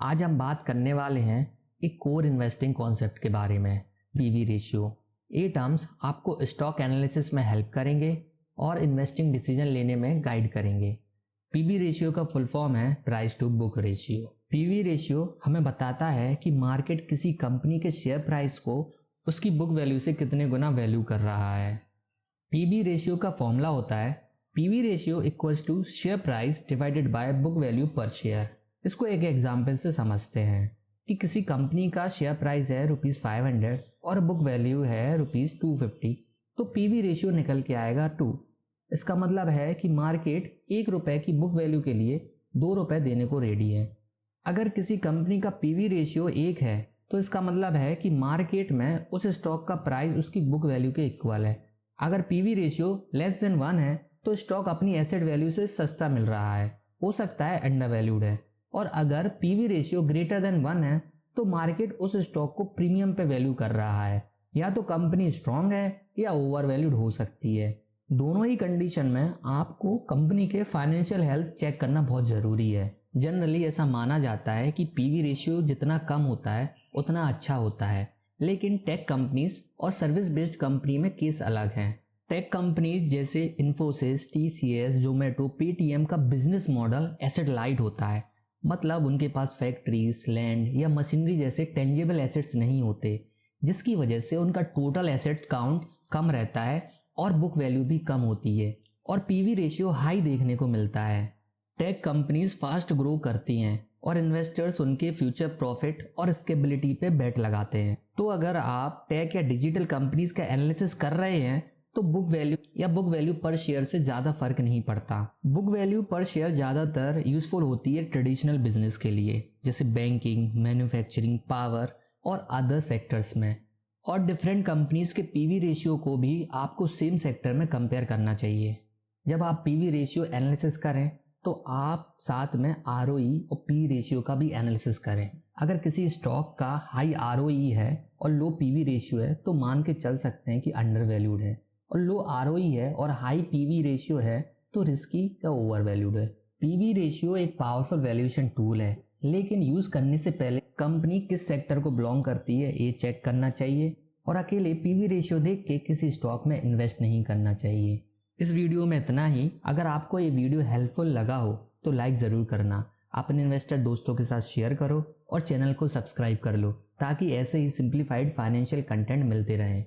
आज हम बात करने वाले हैं एक कोर इन्वेस्टिंग कॉन्सेप्ट के बारे में, पीवी रेशियो। ये टर्म्स आपको स्टॉक एनालिसिस में हेल्प करेंगे और इन्वेस्टिंग डिसीजन लेने में गाइड करेंगे। पीवी रेशियो का फुल फॉर्म है price to book ratio. PV ratio हमें बताता है कि मार्केट किसी कंपनी के शेयर प्राइस को उसकी बुक वैल्यू से कितने गुना वैल्यू कर रहा है। पीवी रेशियो का फॉर्मूला होता है PV ratio equals to share price divided by book value per share. इसको एक एग्जाम्पल से समझते हैं कि किसी कंपनी का शेयर प्राइस है ₹500 और बुक वैल्यू है ₹250, तो पीवी रेशियो निकल के आएगा 2। इसका मतलब है कि मार्केट ₹1 की बुक वैल्यू के लिए ₹2 देने को रेडी है। अगर किसी कंपनी का पीवी रेशियो 1 है तो इसका मतलब है कि मार्केट में उस स्टॉक का प्राइस उसकी बुक वैल्यू के इक्वल है। अगर पीवी रेशियो लेस देन 1 है तो स्टॉक अपनी एसेट वैल्यू से सस्ता मिल रहा है, हो सकता है अंडर वैल्यूड है। और अगर पीवी रेशियो ग्रेटर देन 1 है तो मार्केट उस स्टॉक को प्रीमियम पे वैल्यू कर रहा है। या तो कंपनी स्ट्रांग है या ओवर वैल्यूड हो सकती है। दोनों ही कंडीशन में आपको कंपनी के फाइनेंशियल हेल्थ चेक करना बहुत जरूरी है। जनरली ऐसा माना जाता है कि पीवी रेशियो जितना कम होता है उतना अच्छा होता है, लेकिन टेक कंपनीज और सर्विस बेस्ड कंपनी में केस अलग है। टेक कंपनीज जैसे इन्फोसिस, टीसीएस, जोमेटो, पेटीएम का बिजनेस मॉडल एसेट लाइट होता है। मतलब उनके पास फैक्ट्रीज, लैंड या मशीनरी जैसे टेंजेबल एसेट्स नहीं होते, जिसकी वजह से उनका टोटल एसेट काउंट कम रहता है और बुक वैल्यू भी कम होती है और पीवी रेशियो हाई देखने को मिलता है। टेक कंपनीज फास्ट ग्रो करती हैं और इन्वेस्टर्स उनके फ्यूचर प्रॉफिट और स्केबिलिटी पे बेट लगाते हैं। तो अगर आप टेक या डिजिटल कंपनीज का एनालिसिस कर रहे हैं तो बुक वैल्यू या बुक वैल्यू पर शेयर से ज्यादा फर्क नहीं पड़ता। बुक वैल्यू पर शेयर ज्यादातर यूजफुल होती है ट्रेडिशनल बिजनेस के लिए, जैसे बैंकिंग, मैन्युफैक्चरिंग, पावर और अदर सेक्टर्स में। और डिफरेंट कंपनीज के पीवी रेशियो को भी आपको सेम सेक्टर में कंपेयर करना चाहिए। जब आप पीवी रेशियो एनालिसिस करें तो आप साथ में आरओई और पी रेशियो का भी एनालिसिस करें। अगर किसी स्टॉक का हाई आरओई है और लो पीवी रेशियो है तो मान के चल सकते हैं कि अंडर वैल्यूड है, और लो आरओई है और हाई पीवी रेशियो है तो रिस्की या ओवर वैल्यूड है। पीवी रेशियो एक पावरफुल वैल्यूएशन टूल है, लेकिन यूज करने से पहले कंपनी किस सेक्टर को बिलोंग करती है ये चेक करना चाहिए और अकेले पीवी रेशियो देख के किसी स्टॉक में इन्वेस्ट नहीं करना चाहिए। इस वीडियो में इतना ही। अगर आपको ये वीडियो हेल्पफुल लगा हो तो लाइक जरूर करना, अपने इन्वेस्टर दोस्तों के साथ शेयर करो और चैनल को सब्सक्राइब कर लो ताकि ऐसे ही सिंप्लीफाइड फाइनेंशियल कंटेंट मिलते रहें।